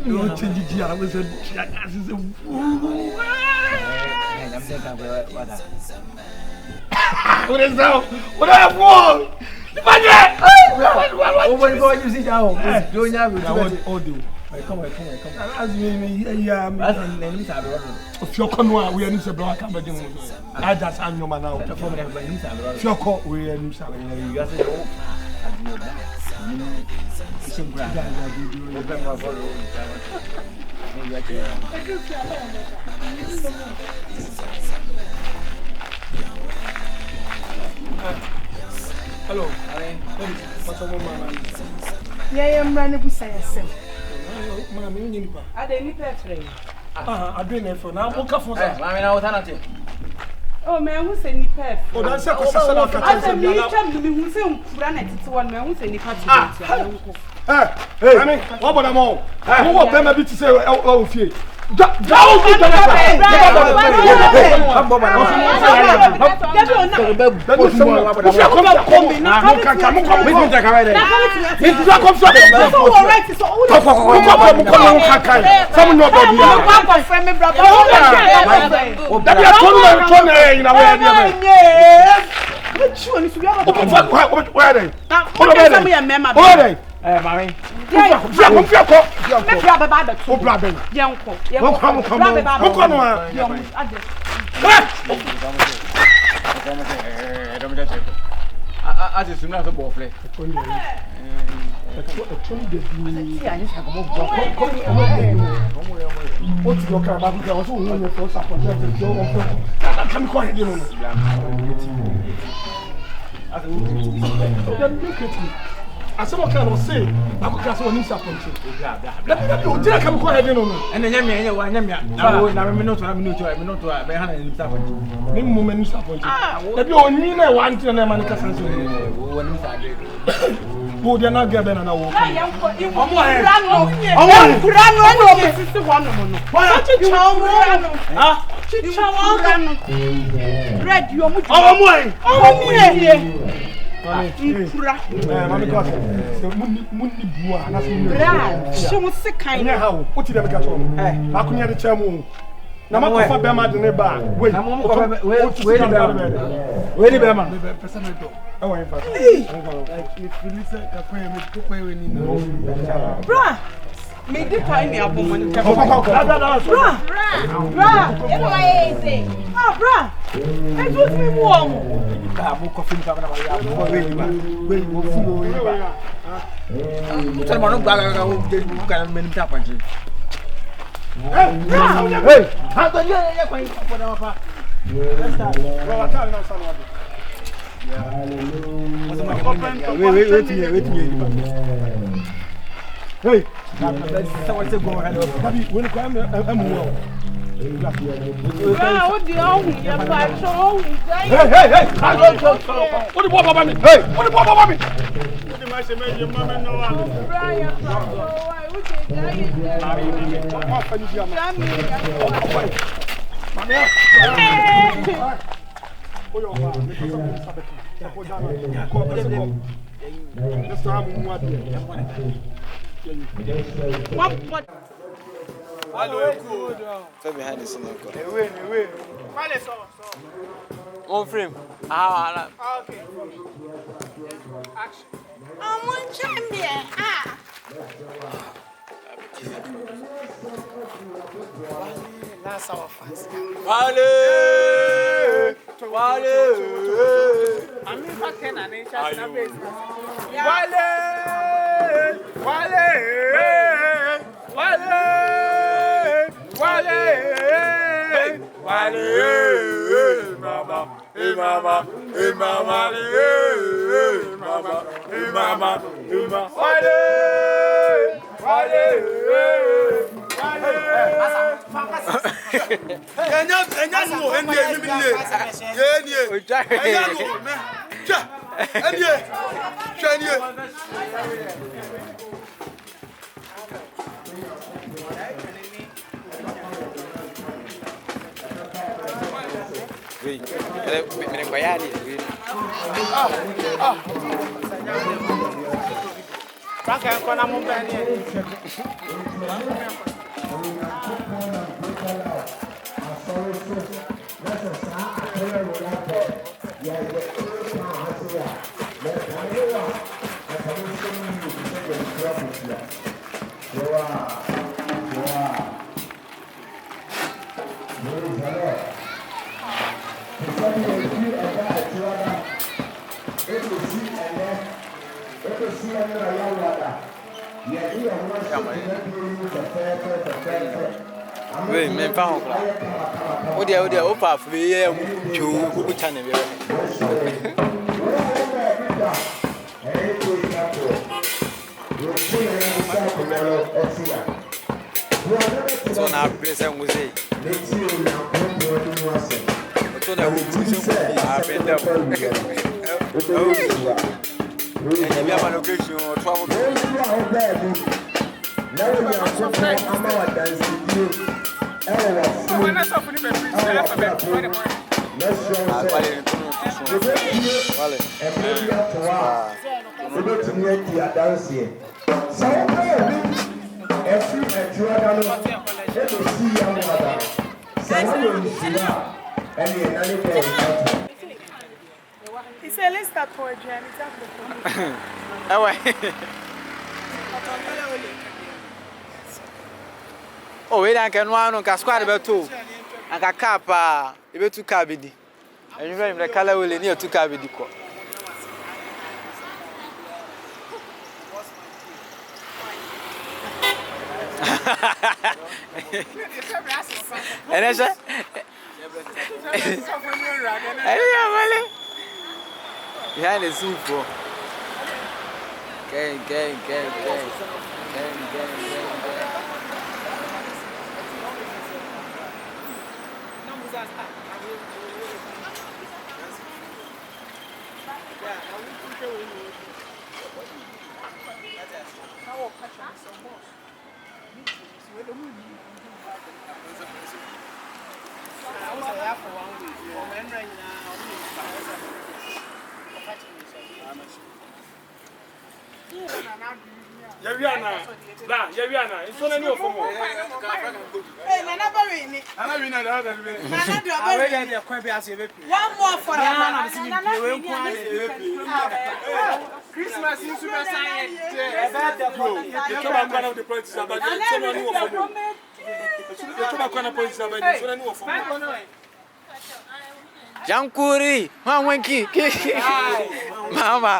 You change the I was a what is that? What I have won? Oh my God, you sit down. Don't have audio. Come. As me, if you come, we are in the black. I just am your man now. If you call, we are in the hello. What's up, mama? Yeah, I'm running to say so. Mama, you need to. I didn't pay. I didn't know for now. What for? Mama, now what happened? Oh, man, who's any pet? Oh, that's a question. I mean, you can be who's in planet to one man who's any pet. Hey, I mean, what about them all? Who will them a bit to say, oh, fear? Mommy. I just not a ball play. What's your car? I'm going to support I said, what can I say? I could cast one disappointment. Did I come quite in on it? And then I'm not behind him. Name woman disappointed. Let you only know one thing, and I'm going to say, oh, they're not getting an hour. Mami got Mundi Bua, and that's she was sick. I know how. What did I catch on? I couldn't the chairman. Nama for Bema the neighbor. Wait, wait, Bema. Oh, in fact, if you listen, Bra, me the tiny album when you come. Bra, it was me warm. I'm coughing. Hey, someone said go ahead. When I'm What the hell? Hey! What the boy about me? Hey! What the boy about me? What the man say? Your mama know. Brian, what? Hello, good. From behind the scene. Away. One frame. Okay. Action. I'm one champion. That's our fast. Wale. I'm in fucking an inch and a bit. Wale, mama, Frank and Connor Mumbani. Oui, même pas encore. On dit, on pas faire tu channel. So na presa musei. So na musei apenda. E via ma location trovo. Na we ya so ama wa dance video. When I saw for the baby, Vale. He said, let's start poetry and it's after. Ah ouais. Oh, we don't can one on squad about two. And a capa, if two cabidi. And you remember the color will near two cabidi. And I said, behind the soup. Gang. Yaviana, it's only new for more. Hey, Nana Barini. I'm not in another. One more for Christmas is super science. You come and one of the points about someone new for more. You come and one of the points about someone new for more. Jankuri, Wanki, Mama.